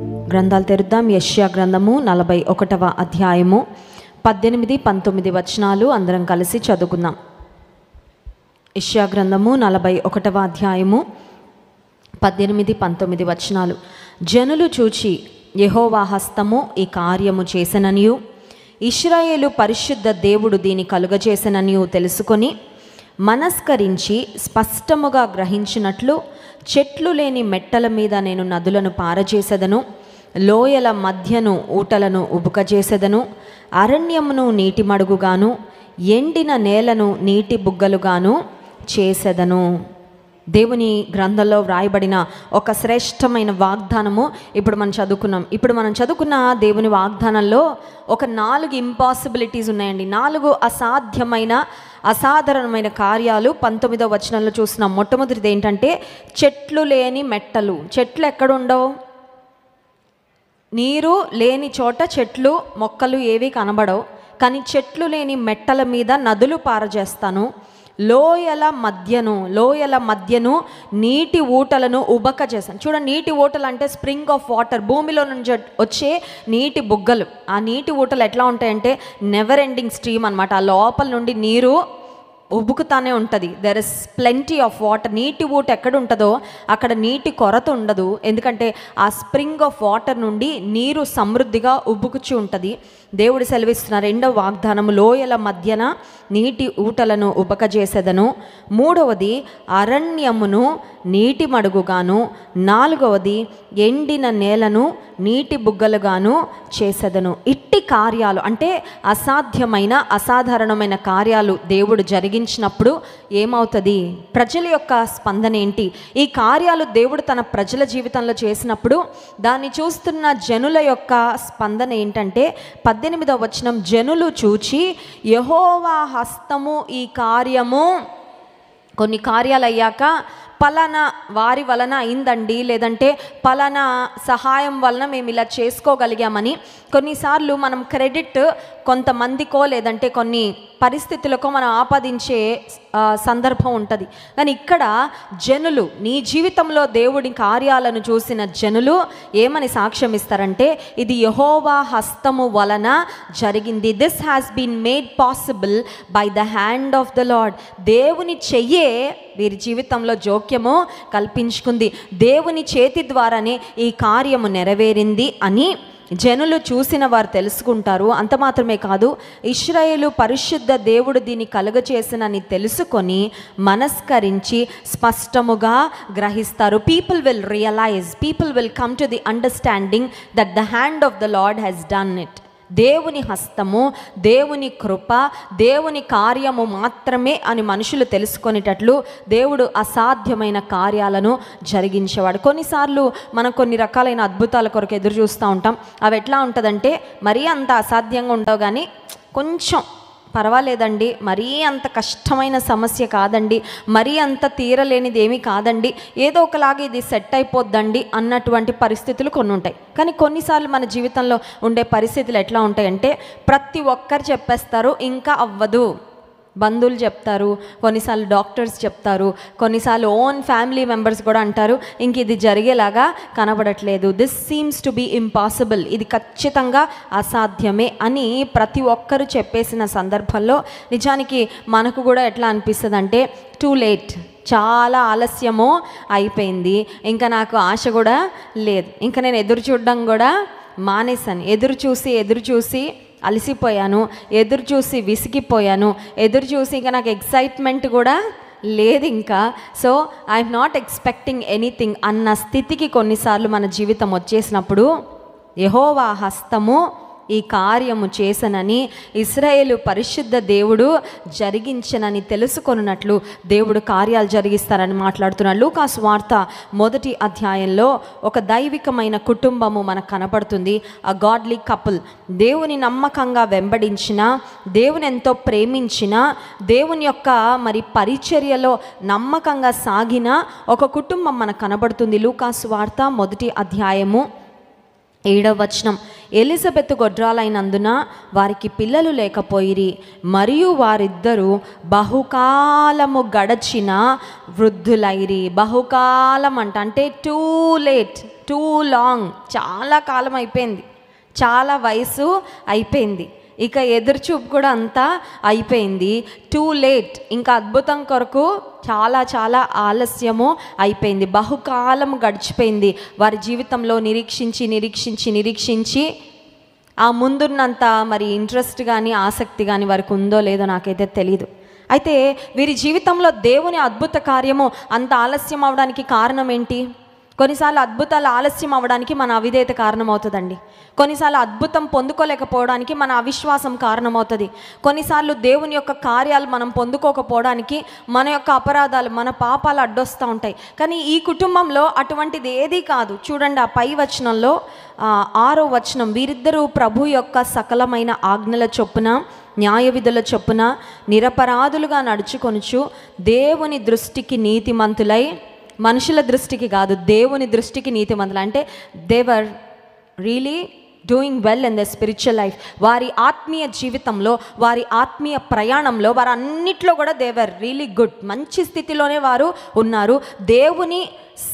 గ్రంథాలు తెరుద్దాం. యెషయా గ్రంథము 41వ అధ్యాయము 18, 19 వచనాలు అందరం కలిసి చదువుకుందాం. యెషయా గ్రంథము 41వ అధ్యాయము 18, 19 వచనాలు. జనులు చూచి యెహోవా హస్తము ఈ కార్యము చేసెననియు, ఇశ్రాయేలు పరిశుద్ధ దేవుడు దీని కలుగజేసెననియు తెలుసుకొని మనస్కరించి స్పష్టముగా గ్రహించినట్లు చెట్లు లేని మెట్టల మీద నేను నదులను పారజేసెదను, లోయల మధ్యను ఊటలను ఉబుకజేసెదను, అరణ్యమును నీటి మడుగుగాను ఎండిన నేలను నీటి బుగ్గలుగాను చేసెదను. దేవుని గ్రంథంలో వ్రాయబడిన ఒక శ్రేష్టమైన వాగ్దానము ఇప్పుడు మనం చదువుకున్న దేవుని వాగ్దానంలో ఒక 4 ఇంపాసిబిలిటీస్ ఉన్నాయండి. 4 అసాధారణమైన కార్యాలు 19వ వచనంలో చూస్తున్నాం. మొట్టమొదటిది ఏంటంటే చెట్లు లేని మెట్టలు. చెట్లు ఎక్కడుండవు? నీరు లేని చోట చెట్లు మొక్కలు ఏవి కనబడవు. కానీ చెట్లు లేని మెట్టల మీద నదులు పారజేస్తాను, లోయల మధ్యను నీటి ఊటలను ఉబక చేశాను. చూడండి, నీటి ఊటలు అంటే స్ప్రింగ్ ఆఫ్ వాటర్, భూమిలో నుంచి వచ్చే నీటి బుగ్గలు. ఆ నీటి ఊటలు ఎట్లా ఉంటాయంటే నెవర్ ఎండింగ్ స్ట్రీమ్ అనమాట. ఆ లోపల నుండి నీరు ఉబుకుతానే ఉంటుంది. There is plenty of water. నీటి ఊట ఎక్కడ ఉంటుందో అక్కడ నీటి కొరత ఉండదు, ఎందుకంటే ఆ స్ప్రింగ్ ఆఫ్ వాటర్ నుండి నీరు సమృద్ధిగా ఉబుకుచు ఉంటుంది. దేవుడు సెలవిస్తున్న 2వ వాగ్దానము, లోయల మధ్యన నీటి ఊటలను ఉబకజేసెదను. 3వది అరణ్యమును నీటి మడుగుగాను. 4వది ఎండిన నేలను నీటి బుగ్గలుగాను చేసెదను. ఇట్టి కార్యాలు అంటే అసాధారణమైన కార్యాలు దేవుడు జరిగించినప్పుడు ఏమవుతుంది? ప్రజల యొక్క స్పందన ఏంటి? ఈ కార్యాలు దేవుడు తన ప్రజల జీవితంలో చేసినప్పుడు దాన్ని చూస్తున్న జనుల యొక్క స్పందన ఏంటంటే 18వ వచనం, జనులు చూచి యెహోవా హస్తము ఈ కార్యము. కొన్ని కార్యాలు అయ్యాక పలానా వారి వలన అయిందండి, లేదంటే పలానా సహాయం వలన మేము ఇలా చేసుకోగలిగామని కొన్నిసార్లు మనం క్రెడిట్ కొంతమందికో లేదంటే కొన్ని పరిస్థితులకో మనం ఆపాదించే సందర్భం ఉంటుంది. కానీ ఇక్కడ జనులు, నీ జీవితంలో దేవుడి కార్యాలను చూసిన జనులు ఏమని సాక్ష్యం ఇస్తారంటే ఇది యెహోవా హస్తము వలన జరిగింది. This has been made possible by the hand of the lord. దేవుని చెయ్యే వీరి జీవితంలో జోక్యము కల్పించుకుంది. దేవుని చేతి ద్వారానే ఈ కార్యము నెరవేరింది అని జనులు చూసిన వారు తెలుసుకుంటారు. అంత మాత్రమే కాదు, ఇశ్రాయేలు పరిశుద్ధ దేవుడు దీన్ని కలుగచేసినని తెలుసుకొని మనస్కరించి స్పష్టముగా గ్రహిస్తారు. People will come to the understanding that the hand of the lord has done it. దేవుని హస్తము, దేవుని కృప, దేవుని కార్యము మాత్రమే అని మనుషులు తెలుసుకునేటట్లు దేవుడు అసాధ్యమైన కార్యాలను జరిగించేవాడు. కొన్నిసార్లు మనం కొన్ని రకాలైన అద్భుతాల కొరకు ఎదురు చూస్తూ ఉంటాం. అవి ఎట్లా ఉంటుందంటే మరీ అంత అసాధ్యంగా ఉండవు, కానీ కొంచెం పర్వాలేదండి, మరీ అంత కష్టమైన సమస్య కాదండి, మరీ అంత తీరలేనిది ఏమీ కాదండి, ఏదో ఒకలాగా ఇది సెట్ అయిపోద్దండి అన్నటువంటి పరిస్థితులు కొన్ని ఉంటాయి. కానీ కొన్నిసార్లు మన జీవితంలో ఉండే పరిస్థితులు ఎట్లా ఉంటాయంటే ప్రతి ఒక్కరు చెప్పేస్తారు ఇంకా అవ్వదు. బంధువులు చెప్తారు, కొన్నిసార్లు డాక్టర్స్ చెప్తారు, కొన్నిసార్లు ఓన్ ఫ్యామిలీ మెంబర్స్ కూడా అంటారు ఇంక ఇది జరిగేలాగా కనబడట్లేదు, this seems to be impossible, ఇది ఖచ్చితంగా అసాధ్యమే అని ప్రతి ఒక్కరు చెప్పేసిన సందర్భంలో నిజానికి మనకు కూడా ఎట్లా అనిపిస్తుంది అంటే టూ లేట్, చాలా ఆలస్యము అయిపోయింది, ఇంకా నాకు ఆశ కూడా లేదు, ఇంకా నేను ఎదురు చూడడం కూడా మానేశాను, ఎదురు చూసి అలసిపోయాను, ఎదురు చూసి విసిగిపోయాను, ఎదురు చూసి ఇంకా నాకు ఎక్సైట్మెంట్ కూడా లేదు ఇంకా, so I'm not expecting anything అన్న స్థితికి కొన్నిసార్లు మన జీవితం వచ్చేసినప్పుడు యెహోవా హస్తము ఈ కార్యము చేసనని ఇశ్రాయేలు పరిశుద్ధ దేవుడు జరిగించనని తెలుసుకొనున్నట్లు దేవుడు కార్యాలు జరిగిస్తారని మాట్లాడుతున్నాడు. లూకా సువార్త 1వ అధ్యాయంలో ఒక దైవికమైన కుటుంబము మనకు కనపడుతుంది. ఆ గాడ్లీ కపుల్, దేవుని నమ్మకంగా వెంబడించిన, దేవుని ఎంతో ప్రేమించిన, దేవుని యొక్క పరిచర్యలో నమ్మకంగా సాగిన ఒక కుటుంబం మనకు కనబడుతుంది. లూకా సువార్త 1వ అధ్యాయము 7వ వచనం, ఎలిజబెత్ గొడ్రాలైనందున వారికి పిల్లలు లేకపోయిరి, మరియు వారిద్దరూ బహుకాలము గడచిన వృద్ధులైరి. బహుకాలం అంటే టూ టూ లాంగ్, చాలా కాలం అయిపోయింది, చాలా వయసు అయిపోయింది, ఇక ఎదురుచూపు కూడా అంతా అయిపోయింది, టూ లేట్, ఇంకా అద్భుతం కొరకు చాలా చాలా ఆలస్యము అయిపోయింది, బహుకాలం గడిచిపోయింది. వారి జీవితంలో నిరీక్షించి నిరీక్షించి నిరీక్షించి ఆ ముందున్నంత మరి ఇంట్రెస్ట్ కానీ ఆసక్తి కానీ వారికి ఉందో లేదో నాకైతే తెలీదు. అయితే వీరి జీవితంలో దేవుని అద్భుత కార్యము అంత ఆలస్యం అవడానికి కారణం ఏంటి? కొన్నిసార్లు అద్భుతాలు ఆలస్యం అవ్వడానికి మన అవిధేయత కారణమవుతుందండి. కొన్నిసార్లు అద్భుతం పొందుకోలేకపోవడానికి మన అవిశ్వాసం కారణమవుతుంది. కొన్నిసార్లు దేవుని యొక్క కార్యాలు మనం పొందుకోకపోవడానికి మన యొక్క అపరాధాలు, మన పాపాలు అడ్డొస్తూ ఉంటాయి. కానీ ఈ కుటుంబంలో అటువంటిది ఏదీ కాదు. చూడండి, ఆ పై వచనంలో 6వ వచనం, వీరిద్దరూ ప్రభు యొక్క సకలమైన ఆజ్ఞల చొప్పున న్యాయ విధుల చొప్పున నిరపరాధులుగా నడుచుకొనుచు దేవుని దృష్టికి నీతిమంతులై, మనుషుల దృష్టికి కాదు, దేవుని దృష్టికి నీతిమంతులు అంటే they were really doing well in the spiritual life. వారి ఆత్మీయ జీవితంలో, వారి ఆత్మీయ ప్రయాణంలో, వారు అన్నిట్లో కూడా దేవర్ రియలీ గుడ్, మంచి స్థితిలోనే వారు ఉన్నారు. దేవుని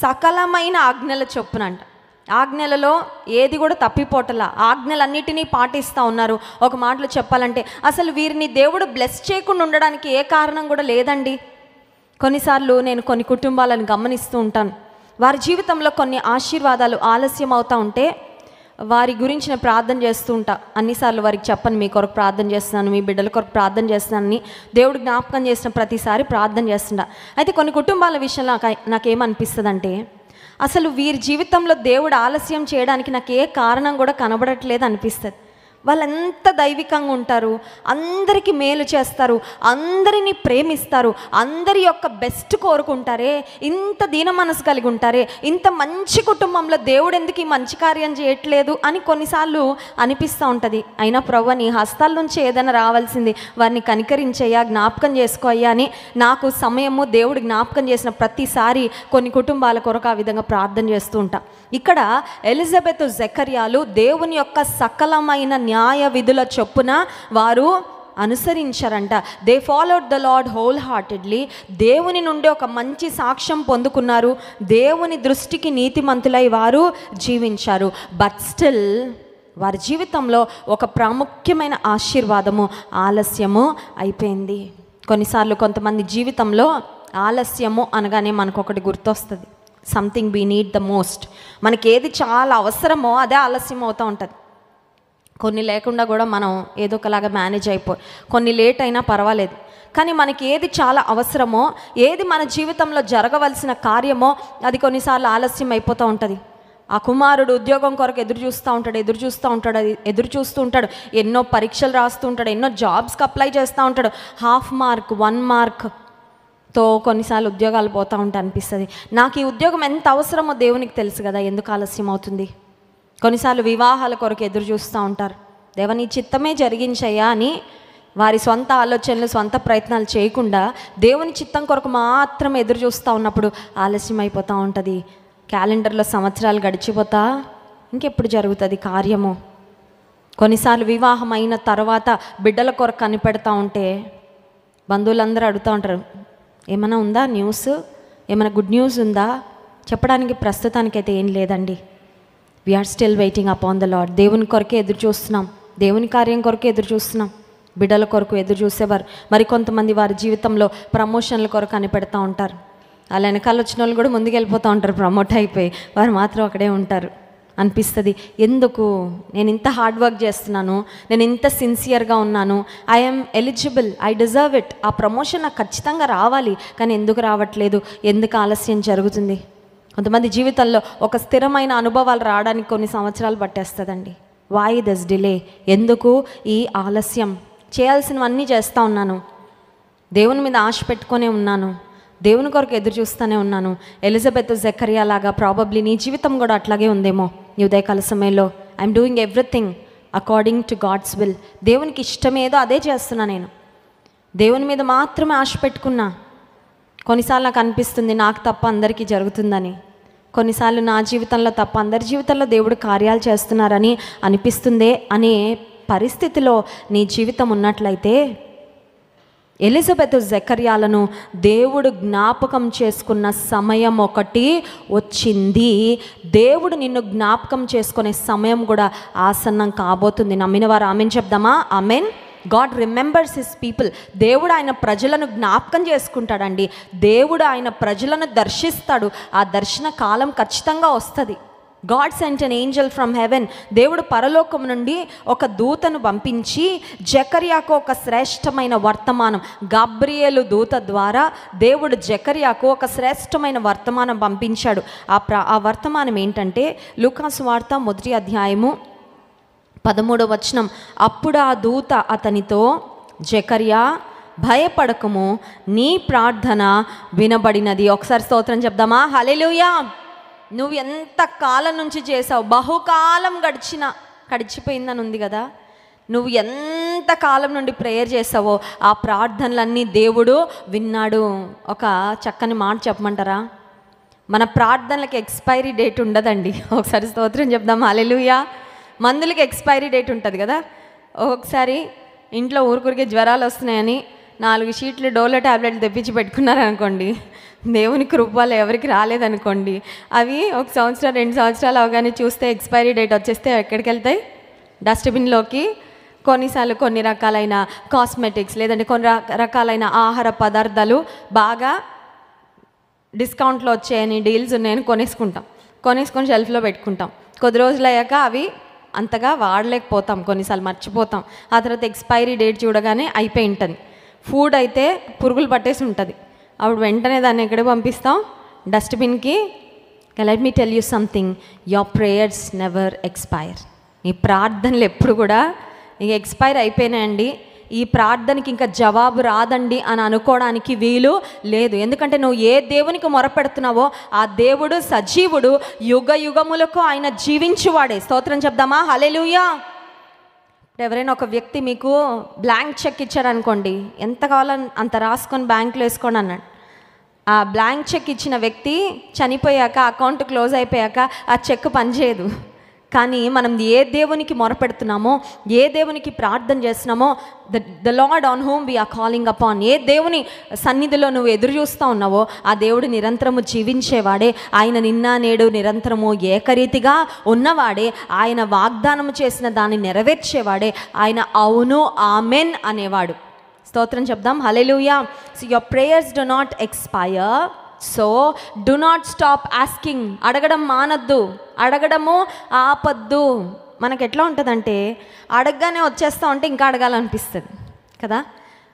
సకలమైన ఆజ్ఞల చొప్పున అంట, ఆజ్ఞలలో ఏది కూడా తప్పిపోటలా, ఆజ్ఞలన్నిటినీ పాటిస్తూ ఉన్నారు. ఒక మాటలో చెప్పాలంటే అసలు వీరిని దేవుడు బ్లెస్ చేయకుండా ఉండడానికి ఏ కారణం కూడా లేదండి. కొన్నిసార్లు నేను కొన్ని కుటుంబాలను గమనిస్తూ ఉంటాను, వారి జీవితంలో కొన్ని ఆశీర్వాదాలు ఆలస్యం అవుతూ ఉంటే వారి గురించి నేను ప్రార్థన చేస్తూ ఉంటా. అన్నిసార్లు వారికి చెప్పను, మీ కొరకు ప్రార్థన చేస్తున్నాను, మీ బిడ్డల కొరకు ప్రార్థన చేస్తున్నానని దేవుడు జ్ఞాపకం చేసిన ప్రతిసారి ప్రార్థన చేస్తుంటా. అయితే కొన్ని కుటుంబాల విషయంలో నాకేమనిపిస్తుంది అంటే, అసలు వీరి జీవితంలో దేవుడు ఆలస్యం చేయడానికి నాకు ఏ కారణం కూడా కనబడట్లేదు అనిపిస్తుంది. వాళ్ళు ఎంత దైవికంగా ఉంటారు, అందరికీ మేలు చేస్తారు, అందరినీ ప్రేమిస్తారు, అందరి యొక్క బెస్ట్ కోరుకుంటారే, ఇంత దీన మనసు కలిగి ఉంటారే, ఇంత మంచి కుటుంబంలో దేవుడు ఎందుకు ఈ మంచి కార్యం చేయట్లేదు అని కొన్నిసార్లు అనిపిస్తూ ఉంటుంది. అయినా ప్రభువా, నీ హస్తాల నుంచి ఏదైనా రావాల్సింది, వారిని కనికరించయ్యా, జ్ఞాపకం చేసుకోయ్యా అని నాకు సమయము దేవుడు జ్ఞాపకం చేసిన ప్రతిసారి కొన్ని కుటుంబాల కొరకు ఆ విధంగా ప్రార్థన చేస్తూ ఉంటా. ఇక్కడ ఎలిజబెత్, జకర్యాలు దేవుని యొక్క సకలమైన న్యాయ విధుల చొప్పున వారు అనుసరించారంట. They followed the lord wholeheartedly. దేవుని నుండి ఒక మంచి సాక్ష్యం పొందుకున్నారు, దేవుని దృష్టికి నీతిమంతులై వారు జీవించారు. బట్ స్టిల్ వారి జీవితంలో ఒక ప్రాముఖ్యమైన ఆశీర్వాదము ఆలస్యము అయిపోయింది. కొన్నిసార్లు కొంతమంది జీవితంలో ఆలస్యము అనగానే మనకు ఒకటి గుర్తొస్తుంది, something we need the most. మనకి ఏది చాలా అవసరమో అదే ఆలస్యం అవుతూ ఉంటుంది. కొన్ని లేకుండా కూడా మనం ఏదో ఒకలాగా మేనేజ్ కొన్ని లేట్ అయినా పర్వాలేదు, కానీ మనకి ఏది చాలా అవసరమో, ఏది మన జీవితంలో జరగవలసిన కార్యమో అది కొన్నిసార్లు ఆలస్యం అయిపోతూ ఉంటుంది. ఆ కుమారుడు ఉద్యోగం కొరకు ఎదురు చూస్తూ ఉంటాడు, ఎన్నో పరీక్షలు రాస్తూ ఉంటాడు, ఎన్నో జాబ్స్కి అప్లై చేస్తూ ఉంటాడు, 1/2 మార్క్ 1 మార్క్తో కొన్నిసార్లు ఉద్యోగాలు పోతూ ఉంటాయి. అనిపిస్తుంది, నాకు ఈ ఉద్యోగం ఎంత అవసరమో దేవునికి తెలుసు కదా, ఎందుకు ఆలస్యం అవుతుంది? కొన్నిసార్లు వివాహాల కొరకు ఎదురు చూస్తూ ఉంటారు, దేవా నీ చిత్తమే జరిగించయ్యా అని వారి సొంత ఆలోచనలు, సొంత ప్రయత్నాలు చేయకుండా దేవుని చిత్తం కొరకు మాత్రం ఎదురు చూస్తూ ఉన్నప్పుడు ఆలస్యం అయిపోతూ ఉంటుంది. క్యాలెండర్లో సంవత్సరాలు గడిచిపోతా ఇంకెప్పుడు జరుగుతుంది కార్యము? కొన్నిసార్లు వివాహం అయిన తర్వాత బిడ్డల కొరకు కనిపెడతా ఉంటే బంధువులందరూ అడుగుతూ ఉంటారు, ఏమైనా ఉందా న్యూస్, ఏమైనా గుడ్ న్యూస్ ఉందా? చెప్పడానికి ప్రస్తుతానికైతే ఏం లేదండి. We are still waiting upon the lord. దేవుని కొరకే ఎదురు చూస్తున్నాం, దేవుని కార్యం కొరకే ఎదురు చూస్తున్నాం. బిడ్డల కొరకు ఎదురు చూసేవారు మరి కొంతమంది వారి జీవితంలో ప్రమోషన్ల కొరకు కనిపెడతా ఉంటారు. అలా వెనకాల వచ్చిన వాళ్ళు కూడా ముందుకు వెళ్ళిపోతూ ఉంటారు, ప్రమోట్ అయిపోయి వారు మాత్రం అక్కడే ఉంటారు. అనిపిస్తుంది, ఎందుకు నేను ఇంత హార్డ్ వర్క్ చేస్తున్నాను, నేను ఇంత సిన్సియర్గా ఉన్నాను, I'm eligible, I deserve it, ఆ ప్రమోషన్ నాకు ఖచ్చితంగా రావాలి, కానీ ఎందుకు రావట్లేదు, ఎందుకు ఆలస్యం జరుగుతుంది? కొంతమంది జీవితంలో ఒక స్థిరమైన అనుభవాలు రావడానికి కొన్ని సంవత్సరాలు పట్టేస్తుందండి. Why this delay? ఎందుకు ఈ ఆలస్యం? చేయాల్సినవన్నీ చేస్తూ ఉన్నాను, దేవుని మీద ఆశ పెట్టుకునే ఉన్నాను, దేవుని కొరకు ఎదురు చూస్తూనే ఉన్నాను. ఎలిజబెత్, జకర్యా లాగా ప్రాబబ్లీ నీ జీవితం కూడా అట్లాగే ఉందేమో. ఈ ఉదయకాల సమయంలో I'm doing everything according to God's will. దేవునికి ఇష్టమేదో అదే చేస్తున్నా, నేను దేవుని మీద మాత్రమే ఆశ పెట్టుకున్నా. కొన్నిసార్లు నాకు అనిపిస్తుంది నాకు తప్ప అందరికీ జరుగుతుందని, కొన్నిసార్లు నా జీవితంలో తప్ప అందరి జీవితంలో దేవుడు కార్యాలు చేస్తున్నారని అనిపిస్తుందే అనే పరిస్థితిలో నీ జీవితం ఉన్నట్లయితే ఎలిజబెత్ జకర్యాలను దేవుడు జ్ఞాపకం చేసుకున్న సమయం ఒకటి వచ్చింది. దేవుడు నిన్ను జ్ఞాపకం చేసుకునే సమయం కూడా ఆసన్నం కాబోతుంది. నమ్మిన వారు ఆమెన్ చెప్దామా? Amen. God remembers his people. దేవుడు ఆయన ప్రజలను జ్ఞాపకం చేసుకుంటాడండి. దేవుడు ఆయన ప్రజలను దర్శిస్తాడు. ఆ దర్శన కాలం ఖచ్చితంగా వస్తుంది. God sent an angel from heaven. దేవుడు పరలోకం నుండి ఒక దూతను పంపించి జకర్యాకు ఒక శ్రేష్టమైన వర్తమానం, గాబ్రియేలు దూత ద్వారా దేవుడు జకర్యాకు ఒక శ్రేష్టమైన వర్తమానం పంపించాడు. ఆ వర్తమానం ఏంటంటే లూకాసు వార్త 1వ అధ్యాయము 13వ వచనం. అప్పుడు ఆ దూత అతనితో, జకర్యా భయపడకము, నీ ప్రార్థన వినబడినది. ఒకసారి స్తోత్రం చెప్దామా? హల్లెలూయా. నువ్వు ఎంత కాలం నుంచి చేసావు, బహుకాలం గడిచిపోయిందని ఉంది కదా. నువ్వు ఎంత కాలం నుండి ప్రేయర్ చేసావో ఆ ప్రార్థనలన్నీ దేవుడు విన్నాడు. ఒక చక్కని మాట చెప్పమంటారా? మన ప్రార్థనలకు ఎక్స్పైరీ డేట్ ఉండదండి. ఒకసారి స్తోత్రం చెప్దాం. హల్లెలూయా. మందులకి ఎక్స్పైరీ డేట్ ఉంటుంది కదా. ఒకసారి ఇంట్లో ఊరికే జ్వరాలు వస్తున్నాయని 4 షీట్లు డోలో ట్యాబ్లెట్లు తెప్పించి పెట్టుకున్నారనుకోండి, దేవుని కృపలో ఎవరికి రాలేదనుకోండి, అవి 1 సంవత్సరం 2 సంవత్సరాలు అవగానే చూస్తే ఎక్స్పైరీ డేట్ వచ్చేస్తే ఎక్కడికి వెళ్తాయి? డస్ట్బిన్లోకి. కొన్నిసార్లు కొన్ని రకాలైన కాస్మెటిక్స్ లేదంటే కొన్ని రకాలైన ఆహార పదార్థాలు బాగా డిస్కౌంట్లో వచ్చాయని, డీల్స్ ఉన్నాయని కొనేసుకొని షెల్ఫ్లో పెట్టుకుంటాం. కొద్ది రోజులు అయ్యాక అవి అంతగా వాడలేకపోతాం, కొన్నిసార్లు మర్చిపోతాం. ఆ తర్వాత ఎక్స్పైరీ డేట్ చూడగానే అయిపోయి ఉంటుంది. ఫుడ్ అయితే పురుగులు పట్టేసి ఉంటుంది. అప్పుడు వెంటనే దాన్ని ఎక్కడికి పంపిస్తాం? డస్ట్బిన్కి. Let me tell you something, your prayers never expire. ఈ ప్రార్థనలు ఎప్పుడు కూడా ఇక ఎక్స్పైర్ అయిపోయినాయండి, ఈ ప్రార్థనకి ఇంకా జవాబు రాదండి అని అనుకోవడానికి వీలు లేదు. ఎందుకంటే నువ్వు ఏ దేవునికి మొరపెడుతున్నావో ఆ దేవుడు సజీవుడు, యుగ యుగములకు ఆయన జీవించువాడే. స్తోత్రం చెప్దామా? హల్లెలూయా. ఎవరైనా ఒక వ్యక్తి మీకు బ్లాంక్ చెక్ ఇచ్చారనుకోండి, ఎంత కావాలని అంత రాసుకొని బ్యాంకులో వేసుకోండి అన్నాడు. ఆ బ్లాంక్ చెక్ ఇచ్చిన వ్యక్తి చనిపోయాక, అకౌంట్ క్లోజ్ అయిపోయాక ఆ చెక్ పనిచేయదు. కానీ మనం ఏ దేవునికి మొరపెడుతున్నామో, ఏ దేవునికి ప్రార్థన చేస్తున్నామో, the lord on whom we are calling upon, ఏ దేవుని సన్నిధిలో నువ్వు ఎదురు చూస్తూ ఉన్నావో ఆ దేవుడు నిరంతరము జీవించేవాడే. ఆయన నిన్న నేడు నిరంతరము ఏకరీతిగా ఉన్నవాడే. ఆయన వాగ్దానము చేసిన దాన్ని నెరవేర్చేవాడే. ఆయన అవును ఆమెన్ అనేవాడు. స్తోత్రం చెప్దాం. Hallelujah. So your prayers do not expire. So do not stop asking. అడగడం మానద్దు, అడగడము ఆపద్దు. మనకు ఎట్లా ఉంటుందంటే అడగగానే వచ్చేస్తూ ఉంటే ఇంకా అడగాలనిపిస్తుంది కదా.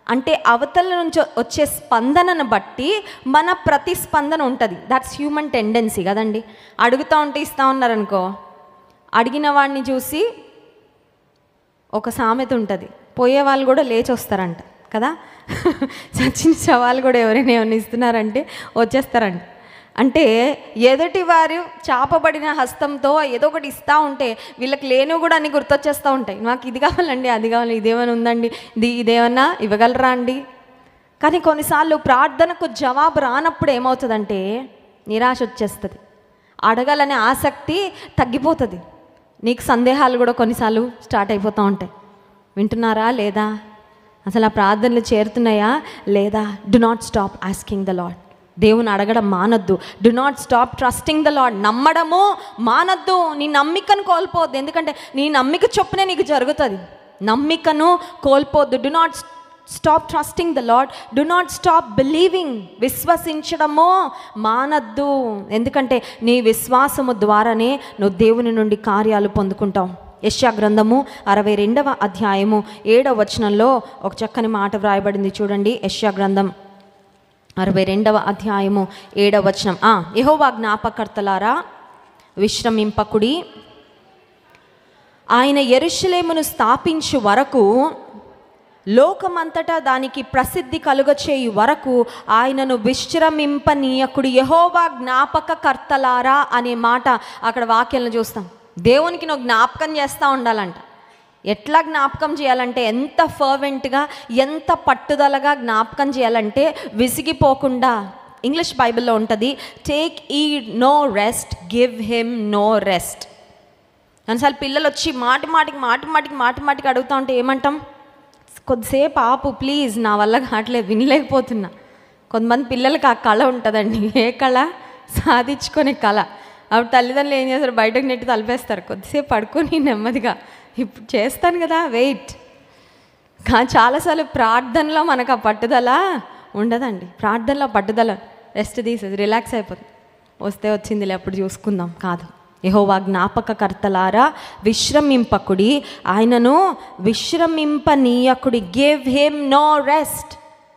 అంటే అవతల నుంచి వచ్చే స్పందనను బట్టి మన ప్రతిస్పందన ఉంటుంది. దట్స్ హ్యూమన్ టెండెన్సీ కదండి. అడుగుతూ ఉంటే ఇస్తూ ఉన్నారనుకో, అడిగిన వాడిని చూసి ఒక సామెత ఉంటుంది, పోయే వాళ్ళు కూడా లేచి వస్తారంట కదా. చచ్చిన శవాలు కూడా ఎవరైనా ఏమైనా ఇస్తున్నారంటే వచ్చేస్తారంట. అంటే ఎదుటి వారు చాపబడిన హస్తంతో ఏదో ఒకటి ఇస్తూ ఉంటే వీళ్ళకి లేనివి కూడా అన్నీ గుర్తొచ్చేస్తూ ఉంటాయి. నాకు ఇది కావాలండి, అది కావాలి, ఇదేమైనా ఉందండి, ఇదేమన్నా ఇవ్వగలరా అండి. కానీ కొన్నిసార్లు ప్రార్థనకు జవాబు రానప్పుడు ఏమవుతుందంటే నిరాశ వచ్చేస్తుంది, అడగాలనే ఆసక్తి తగ్గిపోతుంది. నీకు సందేహాలు కూడా కొన్నిసార్లు స్టార్ట్ అయిపోతూ ఉంటాయి. వింటున్నారా లేదా? అసలు ఆ ప్రార్థనలు చేరుతున్నాయా లేదా? Do not stop asking the lord. దేవుని అడగడం మానద్దు. Do not stop trusting the lord. నమ్మడము మానద్దు. నీ నమ్మికను కోల్పోవద్దు. ఎందుకంటే నీ నమ్మిక చొప్పునే నీకు జరుగుతుంది. నమ్మికను కోల్పోవద్దు. Do not stop trusting the lord. Do not stop believing. విశ్వసించడము మానద్దు. ఎందుకంటే నీ విశ్వాసము ద్వారానే నువ్వు దేవుని నుండి కార్యాలు పొందుకుంటావు. యెషయా గ్రంథము 62వ అధ్యాయము 7వ వచనంలో ఒక చక్కని మాట వ్రాయబడింది చూడండి. యెషయా గ్రంథం 62వ అధ్యాయము 7వ వచనం. యెహోవా జ్ఞాపకర్తలారా విశ్రమింపకుడి, ఆయన యెరూషలేమును స్థాపించు వరకు, లోకమంతటా దానికి ప్రసిద్ధి కలుగచేయు వరకు ఆయనను విశ్రమింపనీయకుడి. యెహోవా జ్ఞాపకకర్తలారా అనే మాట అక్కడ వాక్యాలను చూస్తాం. దేవునికి నువ్వు జ్ఞాపకం చేస్తూ ఉండాలంట. ఎట్లా జ్ఞాపకం చేయాలంటే, ఎంత ఫర్వెంట్గా, ఎంత పట్టుదలగా జ్ఞాపకం చేయాలంటే విసిగిపోకుండా. ఇంగ్లీష్ బైబిల్లో ఉంటుంది, టేక్ ఈ no rest, give him no rest. కొన్నిసార్లు పిల్లలు వచ్చి మాటి మాటికి అడుగుతూ ఉంటే ఏమంటాం? కొద్దిసేపు ఆపు ప్లీజ్, నా వల్ల కావట్లేదు, వినలేకపోతున్నా. కొంతమంది పిల్లలకి ఆ కళ ఉంటుందండి. ఏ కళ? సాధించుకునే కళ. అప్పుడు తల్లిదండ్రులు ఏం చేస్తారు, బయటకు నెట్టి తలిపేస్తారు. కొద్దిసేపు పడుకొని నెమ్మదిగా ఇప్పుడు చేస్తాను కదా, వెయిట్. కానీ చాలాసార్లు ప్రార్థనలో మనకు ఆ పట్టుదల ఉండదండి. ప్రార్థనలో పట్టుదల, రెస్ట్ తీసేది, రిలాక్స్ అయిపోతుంది. వస్తే వచ్చిందిలే అప్పుడు చూసుకుందాం కాదు. యెహోవా జ్ఞాపకకర్తలారా విశ్రమింపకుడి, ఆయనను విశ్రమింపనీయకుడి. Give him no rest.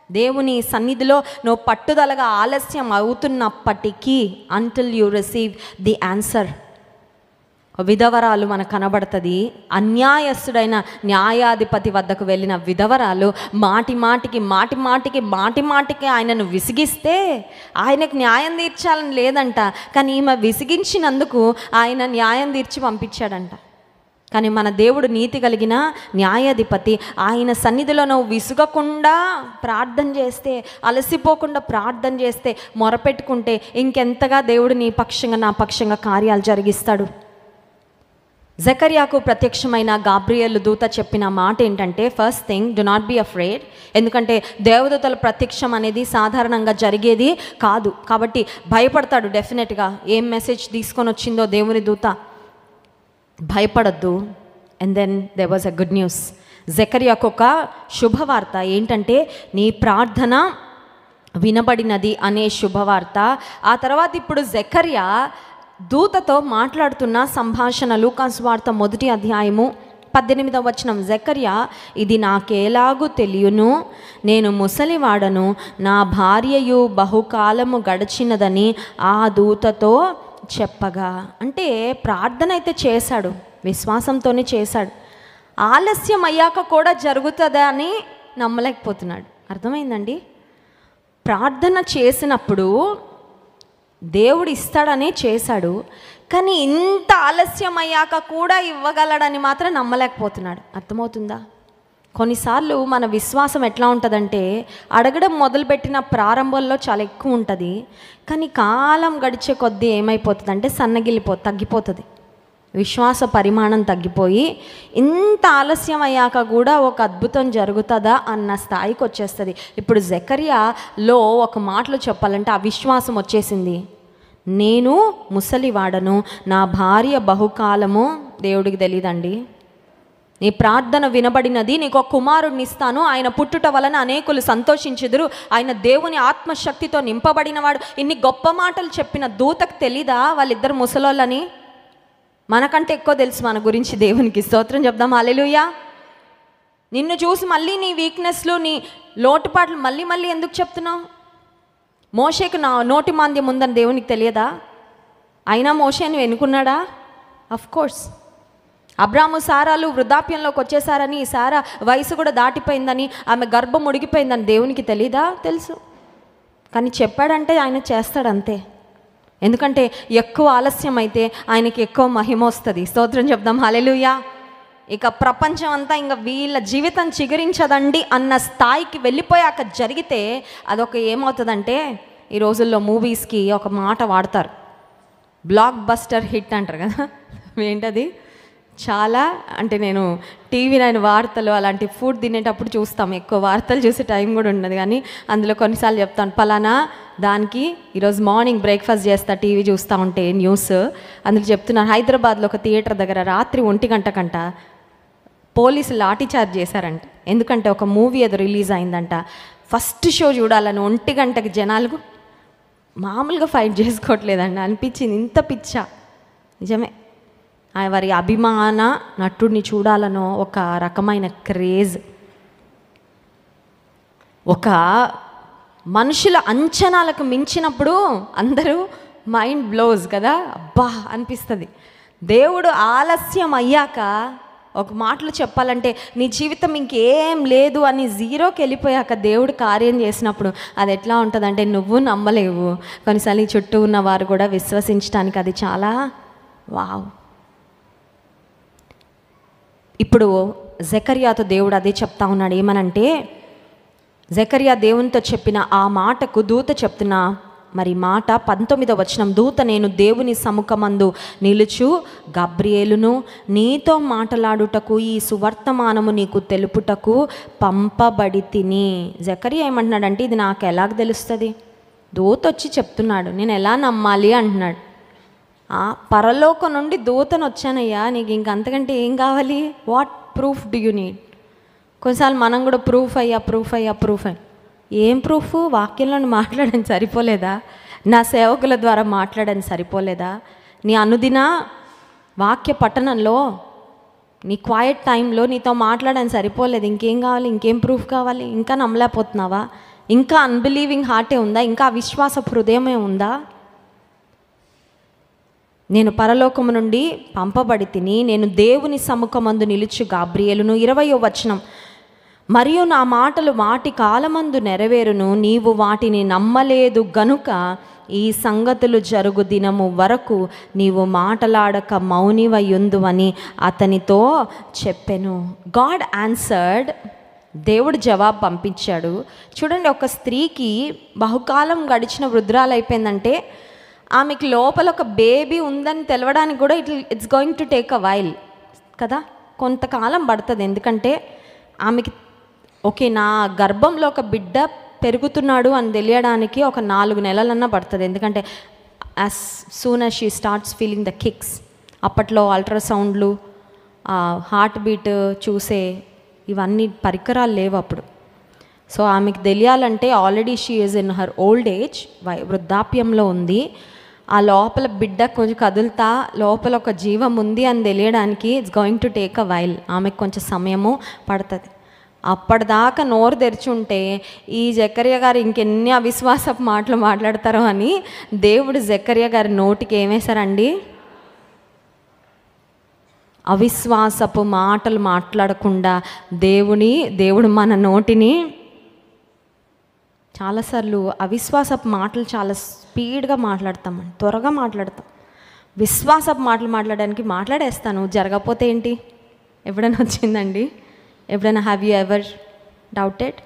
దేవుని సన్నిధిలో నువ్వు పట్టుదలగా ఆలస్యం అవుతున్నప్పటికీ until you receive the answer. విధవరాలు మనకు కనబడుతుంది. అన్యాయస్తుడైన న్యాయాధిపతి వద్దకు వెళ్ళిన విధవరాలు మాటి మాటికి ఆయనను విసిగిస్తే ఆయనకు న్యాయం తీర్చాలని లేదంట, కానీ ఈమె విసిగించినందుకు ఆయన న్యాయం తీర్చి పంపించాడంట. కానీ మన దేవుడు నీతి కలిగిన న్యాయాధిపతి. ఆయన సన్నిధిలో నువ్వు విసుగకుండా ప్రార్థన చేస్తే, అలసిపోకుండా ప్రార్థన చేస్తే, మొరపెట్టుకుంటే ఇంకెంతగా దేవుడు నీ పక్షంగా నా పక్షంగా కార్యాలు జరిగిస్తాడు. జకర్యాకు ప్రత్యక్షమైన గాబ్రియేలు దూత చెప్పిన మాట ఏంటంటే, first thing, do not be afraid. ఎందుకంటే దేవదూతల ప్రత్యక్షం అనేది సాధారణంగా జరిగేది కాదు, కాబట్టి భయపడతాడు డెఫినెట్గా. ఏం మెసేజ్ తీసుకొని వచ్చిందో దేవుని దూత, భయపడద్దు. And then there was a good news. జకర్యాకు ఒక శుభవార్త ఏంటంటే, నీ ప్రార్థన వినబడినది అనే శుభవార్త. ఆ తర్వాత ఇప్పుడు జకర్యా దూతతో మాట్లాడుతున్న సంభాషణ, లూకా సువార్త 1వ అధ్యాయము 18వ వచనం. జకర్యా, ఇది నాకేలాగూ తెలియను, నేను ముసలివాడను, నా భార్యయు బహుకాలము గడిచినదని ఆ దూతతో చెప్పగా. అంటే ప్రార్థన అయితే చేశాడు, విశ్వాసంతోనే చేశాడు. ఆలస్యం అయ్యాక కూడా జరుగుతుందా అని నమ్మలేకపోతున్నాడు. అర్థమైందండి? ప్రార్థన చేసినప్పుడు దేవుడు ఇస్తాడనే చేశాడు, కానీ ఇంత ఆలస్యం అయ్యాక కూడా ఇవ్వగలడని మాత్రం నమ్మలేకపోతున్నాడు. అర్థమవుతుందా? కొన్నిసార్లు మన విశ్వాసం ఎట్లా ఉంటుందంటే, అడగడం మొదలుపెట్టిన ప్రారంభంలో చాలా ఎక్కువ ఉంటుంది, కానీ కాలం గడిచే కొద్దీ ఏమైపోతుంది అంటే తగ్గిపోతుంది. విశ్వాస పరిమాణం తగ్గిపోయి ఇంత ఆలస్యం అయ్యాక కూడా ఒక అద్భుతం జరుగుతుందా అన్న స్థాయికి వచ్చేస్తుంది. ఇప్పుడు జకర్యాలో ఒక మాటలో చెప్పాలంటే ఆ విశ్వాసం వచ్చేసింది. నేను ముసలివాడను, నా భార్య బహుకాలము. దేవుడికి తెలియదండి, నీ ప్రార్థన వినబడినది, నీకు ఒక కుమారుడిని ఇస్తాను, ఆయన పుట్టుట వలన అనేకులు సంతోషించుదురు, ఆయన దేవుని ఆత్మశక్తితో నింపబడినవాడు. ఇన్ని గొప్ప మాటలు చెప్పిన దూతకు తెలీదా వాళ్ళిద్దరు ముసలోళ్ళని? మనకంటే ఎక్కువ తెలుసు మన గురించి. దేవునికి స్తోత్రం చెప్దాం. హల్లెలూయా. నిన్ను చూసి మళ్ళీ నీ వీక్నెస్లు, నీ లోటుపాట్లు మళ్ళీ ఎందుకు చెప్తున్నావు? మోషేకు నా నోటి మాంద్యం ఉందని దేవునికి తెలియదా? అయినా మోషేని వెనుకున్నాడా? Of course. అబ్రాము సారాలు వృద్ధాప్యంలోకి వచ్చేసారని, సారా వయసు కూడా దాటిపోయిందని, ఆమె గర్భం ఉడిగిపోయిందని దేవునికి తెలీదా? తెలుసు. కానీ చెప్పాడంటే ఆయన చేస్తాడంతే. ఎందుకంటే ఎక్కువ ఆలస్యం అయితే ఆయనకి ఎక్కువ మహిమ వస్తుంది. స్తోత్రం చెప్దాం. హల్లెలూయా. ఇక ప్రపంచం అంతా ఇంకా వీళ్ళ జీవితం చిగురించదండి అన్న స్థాయికి వెళ్ళిపోయాక జరిగితే అదొక ఏమవుతుందంటే, ఈ రోజుల్లో మూవీస్కి ఒక మాట వాడతారు, బ్లాక్ బస్టర్ హిట్ అంటారు కదా. ఏంటది? చాలా అంటే నేను టీవీ 9 వార్తలు అలాంటి ఫుడ్ తినేటప్పుడు చూస్తాం. ఎక్కువ వార్తలు చూసే టైం కూడా ఉండదు, కానీ అందులో కొన్నిసార్లు చెప్తాను, పలానా దానికి ఈరోజు మార్నింగ్ బ్రేక్ఫాస్ట్ చేస్తా టీవీ చూస్తూ ఉంటే న్యూస్, అందులో చెప్తున్నారు హైదరాబాద్లో ఒక థియేటర్ దగ్గర రాత్రి 1 గంటకంట పోలీసులు లాఠీ చార్జ్ చేశారంట. ఎందుకంటే ఒక మూవీ ఏదో రిలీజ్ అయిందంట. ఫస్ట్ షో చూడాలని 1 గంటకి జనాలకు మామూలుగా ఫైట్ చేసుకోవట్లేదండి. అనిపించింది ఇంత పిచ్చా. నిజమే, వారి అభిమాన నటుడిని చూడాలనో ఒక రకమైన క్రేజ్, ఒక మనుషుల అంచనాలకు మించినప్పుడు అందరూ మైండ్ బ్లోస్ కదా, అబ్బా అనిపిస్తుంది. దేవుడు ఆలస్యం అయ్యాక ఒక మాటలు చెప్పాలంటే నీ జీవితం ఇంకేం లేదు అని జీరోకి వెళ్ళిపోయాక దేవుడు కార్యం చేసినప్పుడు అది ఎట్లా ఉంటుందంటే నువ్వు నమ్మలేవు, కొన్నిసార్లు నీ చుట్టూ ఉన్న వారు కూడా విశ్వసించడానికి అది చాలా వావ్. ఇప్పుడు జకర్యాతో దేవుడు అదే చెప్తా ఉన్నాడు. ఏమనంటే, జకర్యా దేవునితో చెప్పిన ఆ మాటకు దూత చెప్తున్న మరి మాట 19వ వచనం, దూత నేను దేవుని సముఖమందు నిలుచు గబ్రియేలును నీతో మాట్లాడుటకు ఈ సువర్తమానము నీకు తెలుపుటకు పంపబడి తిని. జకరియా ఏమంటున్నాడంటే, ఇది నాకు ఎలాగ తెలుస్తుంది? దూత వచ్చి చెప్తున్నాడు, నేను ఎలా నమ్మాలి అంటున్నాడు. పరలోకం నుండి దూతను వచ్చానయ్యా, నీకు ఇంకంతకంటే ఏం కావాలి? What proof do you need? కొన్నిసార్లు మనం కూడా ప్రూఫ్ అయ్యా. ఏం ప్రూఫ్? వాక్యంలో మాట్లాడని సరిపోలేదా? నా సేవకుల ద్వారా మాట్లాడని సరిపోలేదా? నీ అనుదిన వాక్య పఠనంలో, నీ క్వైట్ టైంలో నీతో మాట్లాడని సరిపోలేదు? ఇంకేం కావాలి? ఇంకేం ప్రూఫ్ కావాలి? ఇంకా నమ్మలేకపోతున్నావా? ఇంకా అన్బిలీవింగ్ హార్టే ఉందా? ఇంకా అవిశ్వాస హృదయమే ఉందా? నేను పరలోకము నుండి పంపబడి తిని, నేను దేవుని సముఖమందు నిలుచు గబ్రియేలును. 20వ వచనం, మరియు నా మాటలు వాటి కాలమందు నెరవేరును, నీవు వాటిని నమ్మలేదు గనుక ఈ సంగతులు జరుగు దినము వరకు నీవు మాటలాడక మౌనివయుందువని అతనితో చెప్పెను. గాడ్ ఆన్సర్డ్, దేవుడు జవాబు పంపించాడు. చూడండి, ఒక స్త్రీకి బహుకాలం గడిచిన వృద్ధురాలు అయిపోయిందంటే ఆమెకి లోపల ఒక బేబీ ఉందని తెలవడానికి కూడా it's going to take a while కదా, కొంతకాలం పడుతుంది. ఎందుకంటే ఆమెకి ఓకే, నా గర్భంలో ఒక బిడ్డ పెరుగుతున్నాడు అని తెలియడానికి ఒక 4 నెలలన్నా పడుతుంది. ఎందుకంటే as soon as she starts feeling the kicks. అప్పట్లో అల్ట్రాసౌండ్లు, హార్ట్ బీట్ చూసే ఇవన్నీ పరికరాలు లేవు అప్పుడు. సో ఆమెకు తెలియాలంటే already she is in her old age, వృద్ధాప్యంలో ఉంది. ఆ లోపల బిడ్డ కొంచెం కదులుతా, లోపల ఒక జీవం ఉంది అని తెలియడానికి it's going to take a while. ఆమెకు కొంచెం సమయము పడుతుంది. అప్పటిదాకా నోరు తెరిచి ఉంటే ఈ జకర్యా గారు ఇంకెన్ని అవిశ్వాసపు మాటలు మాట్లాడతారో అని దేవుడు జకర్యా గారి నోటికి ఏమేశారండి? అవిశ్వాసపు మాటలు మాట్లాడకుండా దేవుడు మన నోటిని, చాలాసార్లు అవిశ్వాసపు మాటలు చాలా స్పీడ్గా మాట్లాడతామండి, త్వరగా మాట్లాడతాం. విశ్వాసపు మాటలు మాట్లాడడానికి మాట్లాడేస్తాను, జరగకపోతే ఏంటి? ఎప్పుడైనా వచ్చిందండి? ఎప్పుడైనా హ్యావ్ యూ ఎవర్ డౌటెడ్?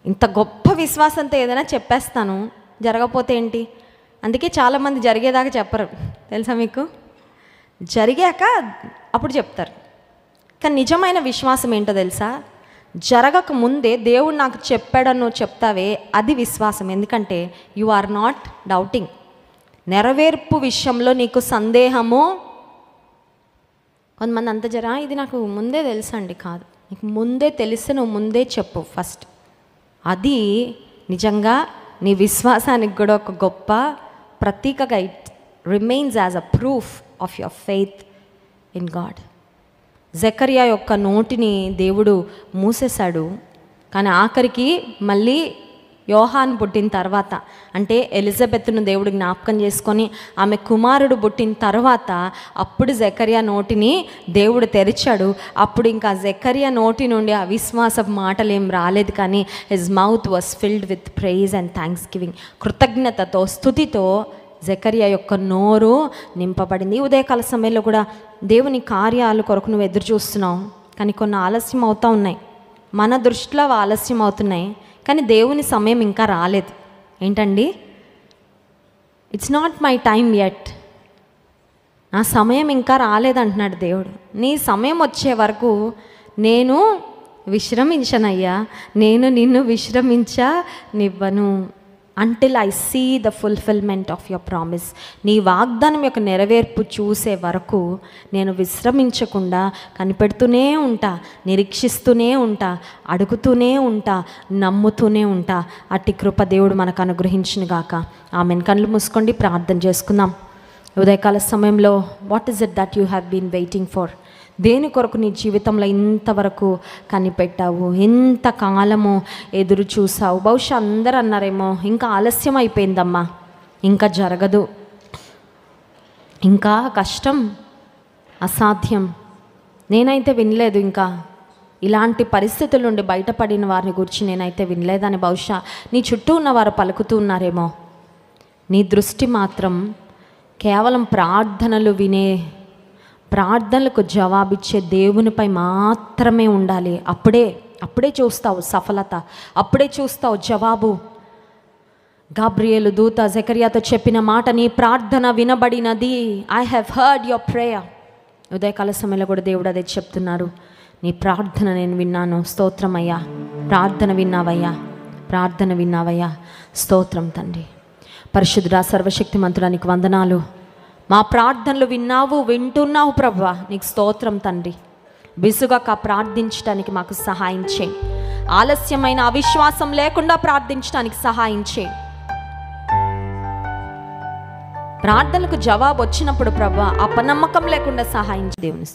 ఇంత గొప్ప విశ్వాసంతో ఏదైనా చెప్పేస్తాను, జరగకపోతే ఏంటి? అందుకే చాలామంది జరిగేదాకా చెప్పరు, తెలుసా మీకు? జరిగాక అప్పుడు చెప్తారు. కానీ నిజమైన విశ్వాసం ఏంటో తెలుసా? జరగక ముందే దేవుడు నాకు చెప్పాడని నువ్వు చెప్తావే, అది విశ్వాసం. ఎందుకంటే యు ఆర్ నాట్ డౌటింగ్. నెరవేర్పు విషయంలో నీకు సందేహము. కొంతమంది అంత ఇది నాకు ముందే తెలుసండి. కాదు, నీకు ముందే తెలిస్తే నువ్వు ముందే చెప్పు ఫస్ట్. అది నిజంగా నీ విశ్వాసానికి కూడా ఒక గొప్ప ప్రతీకగా it remains as a proof of your faith in God. జకర్యా యొక్క నోటిని దేవుడు మూసేశాడు. కానీ ఆఖరికి మళ్ళీ యోహాను పుట్టిన తర్వాత, అంటే ఎలిజబెత్ను దేవుడు జ్ఞాపకం చేసుకొని ఆమె కుమారుడు పుట్టిన తర్వాత అప్పుడు జకర్యా నోటిని దేవుడు తెరిచాడు. అప్పుడు ఇంకా జకర్యా నోటి నుండి అవిశ్వాసపు మాటలు ఏం రాలేదు, కానీ his mouth was filled with praise and thanksgiving. కృతజ్ఞతతో, స్తుతితో జకర్యా యొక్క నోరు నింపబడింది. ఉదయకాల సమయంలో కూడా దేవుని కార్యాలు కొరకు నువ్వు ఎదురు చూస్తున్నావు, కానీ కొన్ని ఆలస్యం అవుతూ ఉన్నాయి. మన దృష్టిలో ఆలస్యం అవుతున్నాయి, కానీ దేవుని సమయం ఇంకా రాలేదు. ఏంటండి? It's not my time yet. నా సమయం ఇంకా రాలేదంటున్నాడు దేవుడు. నీ సమయం వచ్చే వరకు నేను విశ్రమించనయ్యా, నేను నిన్ను విశ్రమించనివ్వను. until I see the fulfillment of your promise. నీ వాగ్దానం యొక్క నెరవేర్పు చూసే వరకు నేను విశ్రమించకుండా కనిపెడుతూనే ఉంటా, నిరీక్షిస్తూనే ఉంటా, అడుగుతూనే ఉంటా, నమ్ముతూనే ఉంటా. అట్టి కృప దేవుడు మనకు అనుగ్రహించును గాక. ఆమెన్. కళ్ళు మూసుకోండి, ప్రార్థన చేసుకుందాం. ఉదయకాల సమయంలో what is it that you have been waiting for? దేని కొరకు నీ జీవితంలో ఇంతవరకు కనిపెట్టావు, ఇంతకాలము ఎదురు చూసావు? బహుశా అందరూ అన్నారేమో, ఇంకా ఆలస్యం అయిపోయిందమ్మా, ఇంకా జరగదు, ఇంకా కష్టం, అసాధ్యం. నేనైతే వినలేదు, ఇంకా ఇలాంటి పరిస్థితుల నుండి బయటపడిన వారిని గురించి నేనైతే వినలేదని బహుశా నీ చుట్టూ ఉన్నవారు పలుకుతూ ఉన్నారేమో. నీ దృష్టి మాత్రం కేవలం ప్రార్థనలకు జవాబిచ్చే దేవునిపై మాత్రమే ఉండాలి. అప్పుడే చూస్తావు సఫలత, అప్పుడే చూస్తావు జవాబు. గాబ్రియేలు దూత జకర్యాతో చెప్పిన మాట, నీ ప్రార్థన వినబడినది. I have heard your prayer. ఉదయకాల సమయంలో కూడా దేవుడు అదే చెప్తున్నారు, నీ ప్రార్థన నేను విన్నాను, స్తోత్రం అయ్యా. ప్రార్థన విన్నావయ్యా, ప్రార్థన విన్నావయ్యా, స్తోత్రం తండ్రి. పరిశుద్ధుడా, సర్వశక్తిమంతుడా, నీకు వందనాలు. మా ప్రార్థనలు విన్నావు, వింటున్నావు ప్రభువా, నీకు స్తోత్రం తండ్రి. విసుగక ప్రార్థించడానికి మాకు సహాయం చేయి. ఆలస్యమైన అవిశ్వాసం లేకుండా ప్రార్థించడానికి సహాయం చేయి. ప్రార్థనలకు జవాబు వచ్చినప్పుడు ప్రభువా అపనమ్మకం లేకుండా సహాయం చేయి. దేవుని